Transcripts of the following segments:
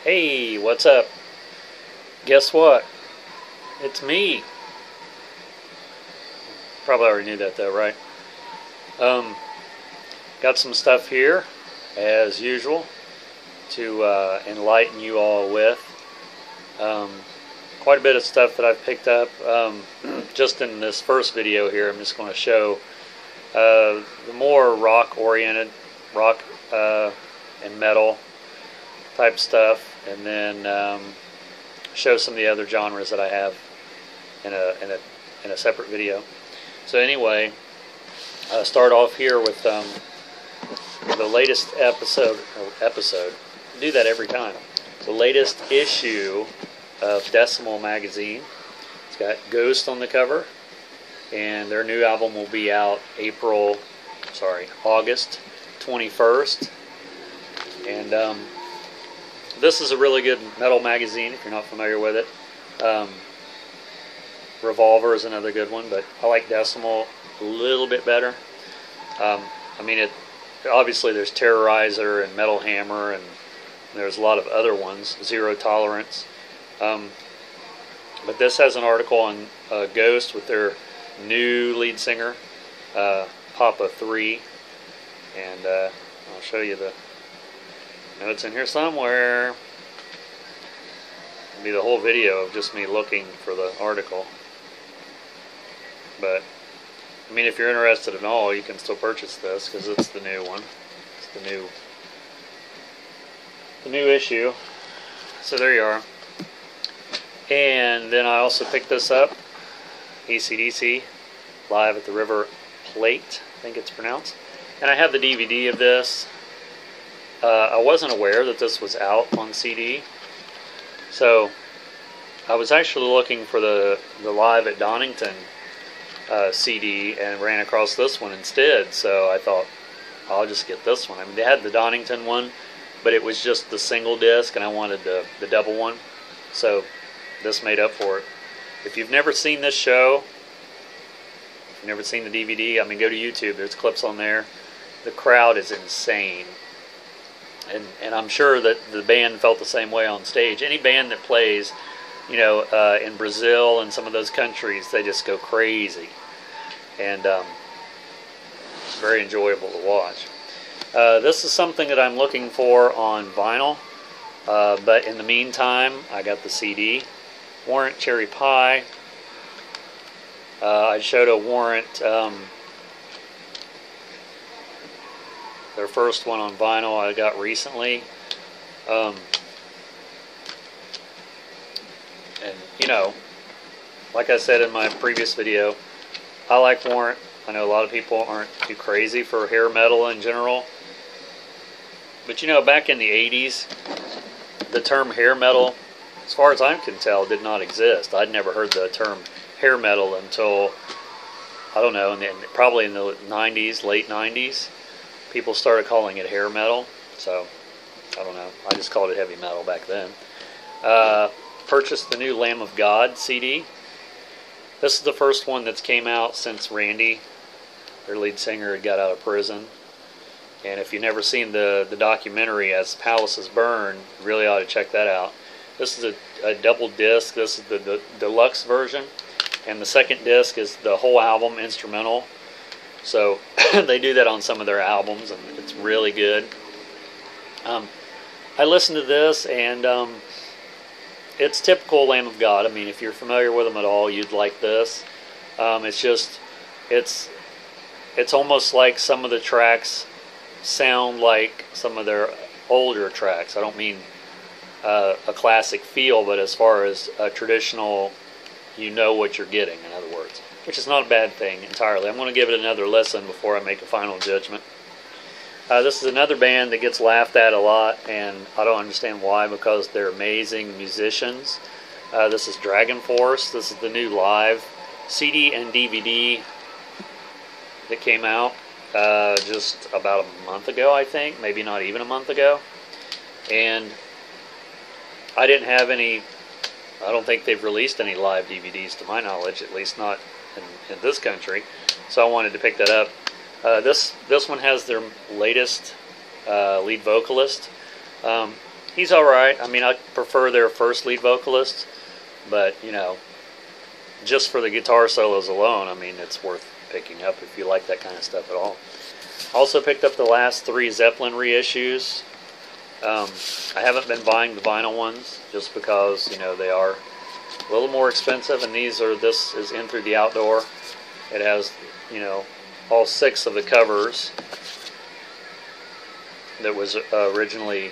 Hey, what's up? Guess what? It's me. Probably already knew that though, right? Got some stuff here, as usual, to enlighten you all with. Quite a bit of stuff that I've picked up just in this first video here. I'm just going to show the more rock-oriented, rock and metal type stuff, and then show some of the other genres that I have in a separate video. So anyway, start off here with the latest episode. I do that every time. The latest issue of Decimal magazine. It's got Ghost on the cover, and their new album will be out August 21st. And this is a really good metal magazine if you're not familiar with it. Revolver is another good one, but I like Decimal a little bit better. I mean, obviously there's Terrorizer and Metal Hammer, and there's a lot of other ones, Zero Tolerance. But this has an article on Ghost with their new lead singer, Papa 3, and I'll show you the notes in here somewhere. It'll be the whole video of just me looking for the article. But I mean, if you're interested at all, you can still purchase this because it's the new one. It's the new issue. So there you are. And then I also picked this up, AC/DC, Live at the River Plate, I think it's pronounced. And I have the DVD of this. I wasn't aware that this was out on CD. So I was actually looking for the Live at Donington CD and ran across this one instead. So I thought, I'll just get this one. I mean, they had the Donington one, but it was just the single disc, and I wanted the double one. So this made up for it. If you've never seen this show, if you've never seen the DVD, I mean, go to YouTube. There's clips on there. The crowd is insane. And I'm sure that the band felt the same way on stage. Any band that plays, you know, in Brazil and some of those countries, they just go crazy. And it's very enjoyable to watch. This is something that I'm looking for on vinyl. But in the meantime, I got the CD. Warrant Cherry Pie. I showed a Warrant, their first one on vinyl I got recently. And, you know, like I said in my previous video, I like Warrant. I know a lot of people aren't too crazy for hair metal in general. But, you know, back in the 80s, the term hair metal, as far as I can tell, did not exist. I'd never heard the term hair metal until, I don't know, probably in the 90s, late 90s. People started calling it hair metal, so I don't know. I just called it heavy metal back then. Purchased the new Lamb of God CD. This is the first one that's came out since Randy, their lead singer, had got out of prison. And if you've never seen the documentary As Palaces Burn, you really ought to check that out. This is a double disc. This is the deluxe version, and the second disc is the whole album instrumental. So they do that on some of their albums, and it's really good. I listened to this, and it's typical Lamb of God. I mean, if you're familiar with them at all, you'd like this. It's almost like some of the tracks sound like some of their older tracks. I don't mean a classic feel, but as far as a traditional, you know what you're getting, in other words. Which is not a bad thing entirely. I'm going to give it another listen before I make a final judgment. This is another band that gets laughed at a lot, and I don't understand why, because they're amazing musicians. This is Dragon Force. This is the new live CD and DVD that came out just about a month ago, I think. Maybe not even a month ago. And I didn't have any, I don't think they've released any live DVDs to my knowledge, at least not in this country, so I wanted to pick that up. This one has their latest lead vocalist. He's alright. I mean, I prefer their first lead vocalist, but, you know, just for the guitar solos alone, I mean, it's worth picking up if you like that kind of stuff at all. Also picked up the last 3 Zeppelin reissues. I haven't been buying the vinyl ones just because, you know, they are a little more expensive, and this is In Through the Outdoor. It has, you know, all 6 of the covers that was originally,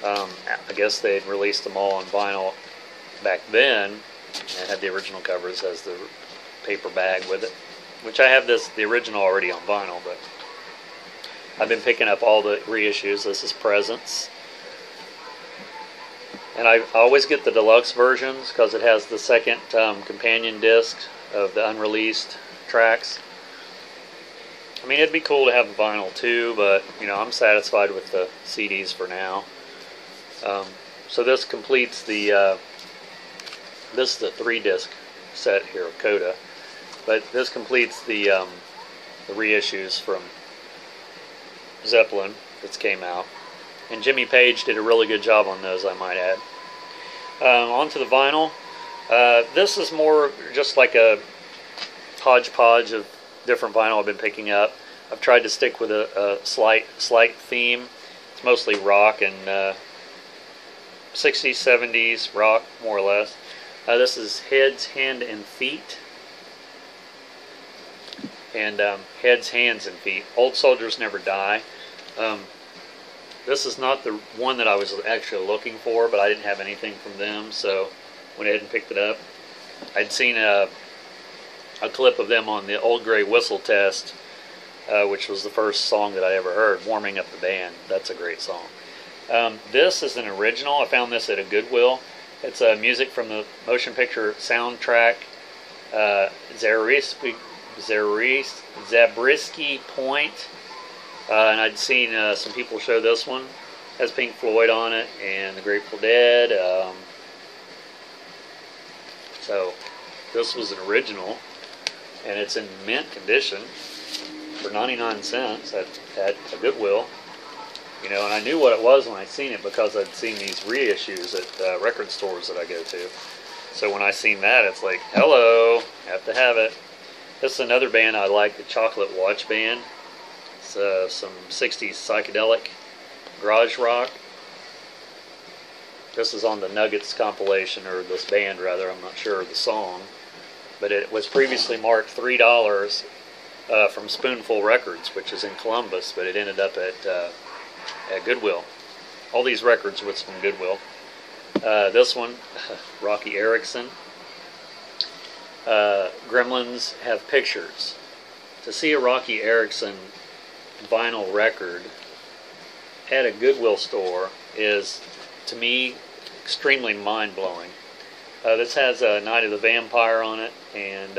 I guess they had released them all on vinyl back then, and had the original covers as the paper bag with it, which I have the original already on vinyl, but I've been picking up all the reissues. This is Presents, and I always get the deluxe versions because it has the second companion disc of the unreleased tracks. I mean, it'd be cool to have a vinyl too, but, you know, I'm satisfied with the CDs for now. So this completes the this is the 3-disc set here of Coda, but this completes the reissues from Zeppelin that came out, and Jimmy Page did a really good job on those, I might add. On to the vinyl. This is more just like a hodgepodge of different vinyl I've been picking up. I've tried to stick with a slight theme. It's mostly rock and 60s, 70s rock, more or less. This is Heads, Hand, and Feet. And Heads, Hands, and Feet. Old Soldiers Never Die. This is not the one that I was actually looking for, but I didn't have anything from them, so went ahead and picked it up. I'd seen a clip of them on the Old Grey Whistle Test, which was the first song that I ever heard, Warming Up the Band. That's a great song. This is an original. I found this at a Goodwill. It's music from the motion picture soundtrack, Zabriskie Point. And I'd seen some people show this one. It has Pink Floyd on it and the Grateful Dead. So this was an original, and it's in mint condition for 99 cents at a Goodwill. You know, and I knew what it was when I seen it because I'd seen these reissues at record stores that I go to. So when I seen that, it's like, hello, have to have it. This is another band I like, the Chocolate Watch Band. It's some 60s psychedelic garage rock. This is on the Nuggets compilation, or this band rather, I'm not sure of the song. But it was previously marked $3 from Spoonful Records, which is in Columbus, but it ended up at Goodwill. All these records was from Goodwill. This one, Rocky Erickson. Gremlins Have Pictures. To see a Rocky Erickson vinyl record at a Goodwill store is, to me, extremely mind-blowing. This has Night of the Vampire on it, and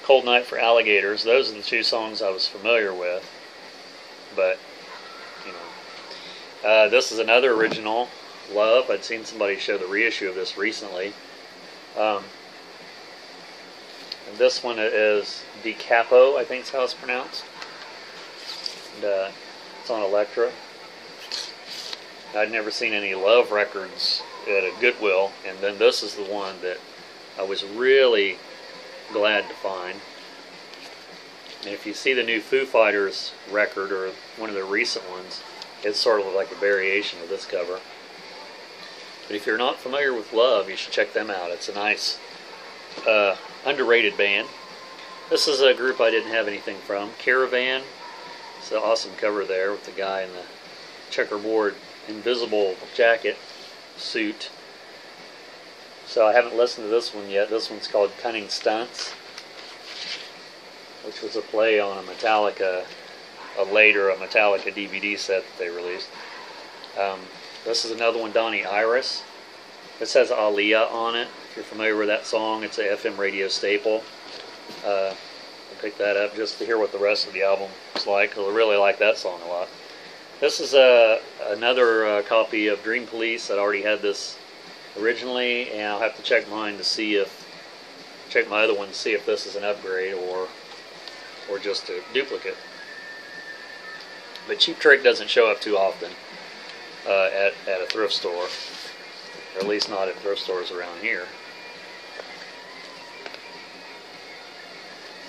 Cold Night for Alligators. Those are the 2 songs I was familiar with. But, you know, this is another original, Love. I'd seen somebody show the reissue of this recently. And this one is De Capo, I think is how it's pronounced. And it's on Elektra. I'd never seen any Love records at a Goodwill, and then this is the one that I was really glad to find. And if you see the new Foo Fighters record, or one of the recent ones, it's sort of like a variation of this cover. But if you're not familiar with Love, you should check them out. It's a nice, underrated band. This is a group I didn't have anything from. Caravan. It's an awesome cover there with the guy in the checkerboard invisible jacket suit. So I haven't listened to this one yet. This one's called Cunning Stunts, which was a play on a Metallica, a Metallica DVD set that they released. This is another one, Donnie Iris. This has Aaliyah on it. If you're familiar with that song, it's a FM radio staple. I picked that up just to hear what the rest of the album is like, because I really like that song a lot. This is another copy of Dream Police. I'd already had this originally, and I'll have to check mine to see if, check my other one to see if this is an upgrade or just a duplicate. But Cheap Trick doesn't show up too often at a thrift store, or at least not at thrift stores around here.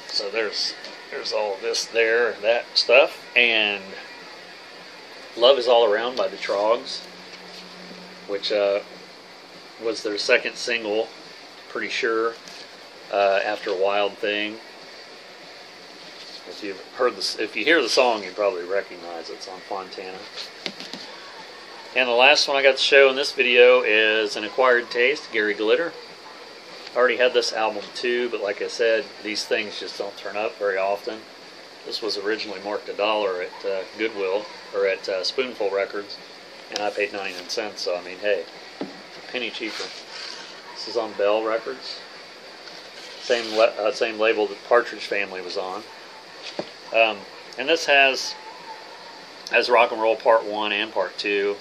So there's all this there, that stuff, and Love Is All Around by the Trogs, which was their second single, pretty sure, after Wild Thing. If you've heard this, if you hear the song, you probably recognize it. It's on Fontana. And the last one I got to show in this video is An Acquired Taste, Gary Glitter. I already had this album too, but like I said, these things just don't turn up very often. This was originally marked $1 at Goodwill, or at Spoonful Records, and I paid 99 cents, so I mean, hey, a penny cheaper. This is on Bell Records. Same label that Partridge Family was on. And this has Rock and Roll Part 1 and Part 2.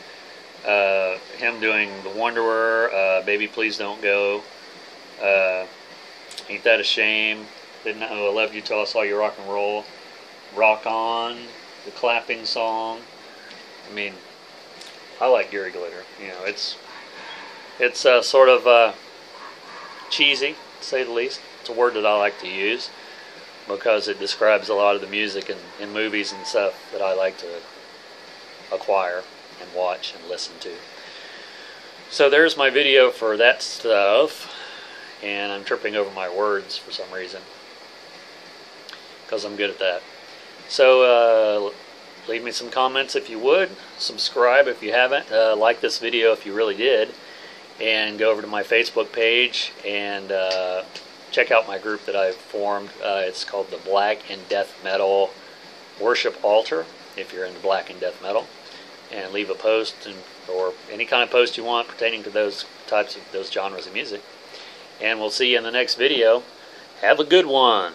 Him doing The Wanderer, Baby Please Don't Go, Ain't That a Shame, Didn't Know I Loved You Till I Saw You Rock and Roll, Rock On, the Clapping Song. I mean, I like Gary Glitter. You know, it's sort of cheesy, to say the least. It's a word that I like to use because it describes a lot of the music in movies and stuff that I like to acquire and watch and listen to. So there's my video for that stuff, and I'm tripping over my words for some reason because I'm good at that. So leave me some comments if you would, subscribe if you haven't, like this video if you really did, and go over to my Facebook page and check out my group that I've formed. It's called the Black and Death Metal Worship Altar, if you're into black and death metal, and leave a post or any kind of post you want pertaining to those genres of music. And we'll see you in the next video. Have a good one.